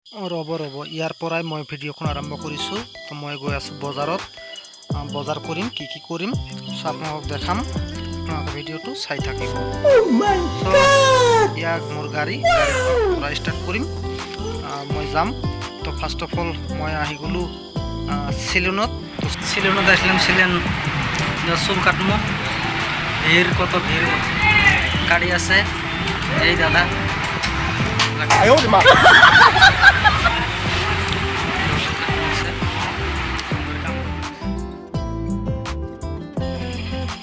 ৰ'ব ইয়াৰ পৰাই মই ভিডিঅ'খন আৰম্ভ কৰিছোঁ। তো মই গৈ আছোঁ বজাৰত, বজাৰ কৰিম, কি কৰিম চ' আপোনালোকক দেখাম, আপোনালোকে ভিডিঅ'টো চাই থাকিব। ইয়াক মোৰ গাড়ীৰ পৰা ষ্টাৰ্ট কৰিম, মই যাম। তো ফাৰ্ষ্ট অফ অল মই আহি গ'লোঁ চেলুনত। তো চেলুনত আসলাম, সেলুন চুল কাটমো। ভিড় কত ভিড়, গাড়ি আছে এই দাদা।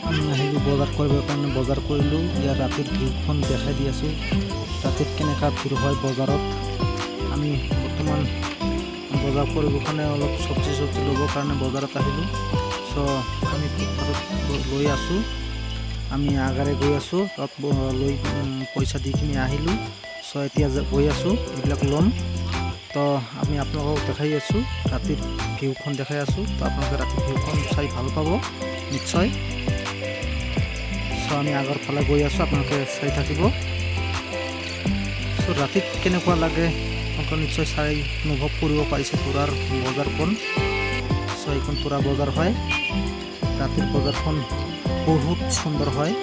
আমি আহিলোঁ বজাৰ কৰিবৰ কাৰণে, বজাৰ কৰিলোঁ। ইয়াৰ ৰাতিৰ ভিৰখন দেখাই দি আছোঁ, ৰাতিত কেনেকুৱা ভিৰ হয় বজাৰত। আমি বৰ্তমান বজাৰ কৰিবৰ কাৰণে অলপ চব্জি ল'বৰ কাৰণে বজাৰত আহিলোঁ। চ' আমি লৈ আছোঁ, আমি আগাৰে গৈ আছোঁ, তাত লৈ পইচা দি কিনি আহিলোঁ। চ' এতিয়া গৈ আছোঁ, এইবিলাক ল'ম। তো আমি আপোনালোকক দেখাই আছোঁ, ৰাতিৰ ভিউখন দেখাই আছোঁ। তো আপোনালোকে ৰাতিৰ ভিউখন চাই ভাল পাব নিশ্চয়। চ' আমি আগৰ ফালে গৈ আছোঁ, আপোনালোকে চাই থাকিব। চ' ৰাতিত কেনেকুৱা লাগে আপোনালোকে নিশ্চয় চাই অনুভৱ কৰিব পাৰিছে পুৰাৰ বজাৰখন। চ' এইখন পুৰা বজাৰ হয়, ৰাতিৰ বজাৰখন বহুত সুন্দৰ হয়।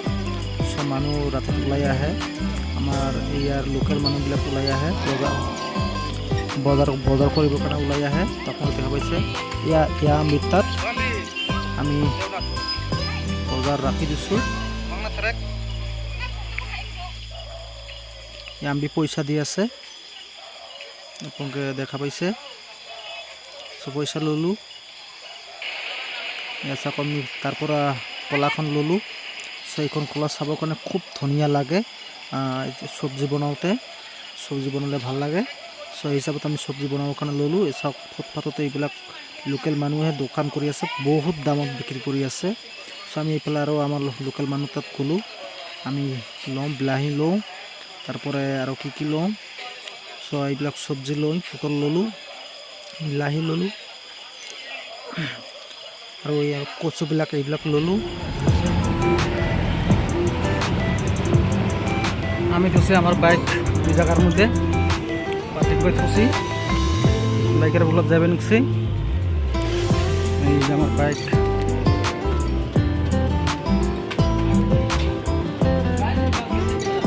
চ' মানুহ ৰাতিত ওলাই আহে, আমাৰ ইয়াৰ লোকেল মানুহবিলাক ওলাই আহে বজাৰ কৰিবৰ কাৰণে ওলাই আহে। আপোনালোকে দেখা পাইছে এয়া মিটাত আমি বজাৰ ৰাখি দিছোঁ। আমি পইচা দি আছে, আপোনালোকে দেখা পাইছে। চ' পইচা ল'লোঁ, চাওক আমি তাৰ পৰা কলাখন ল'লোঁ। চ' এইখন কলা চাবৰ কাৰণে খুব ধুনীয়া লাগে, চব্জি বনাওঁতে, চব্জি বনালে ভাল লাগে। চ' হিচাপত আমি চব্জি বনাবৰ কাৰণে ল'লোঁ। এই চাওক ফুটপাথতে এইবিলাক লোকেল মানুহে দোকান কৰি আছে, বহুত দামত বিক্ৰী কৰি আছে। চ' আমি এইফালে আৰু আমাৰ লোকেল মানুহ তাত গ'লোঁ, আমি লওঁ, বিলাহী লওঁ, তাৰপৰে আৰু কি লওঁ। চ' এইবিলাক চব্জি লৈ পটল ল'লোঁ, বিলাহী ল'লোঁ, আৰু এই কচুবিলাক এইবিলাক ল'লোঁ। আমি থুছি আমার বাইক দুই জায়গার মধ্যে, পার্কিং করে থুছি, বাইকের বলত যাবে নিচ্ছি। এই যে আমার বাইক।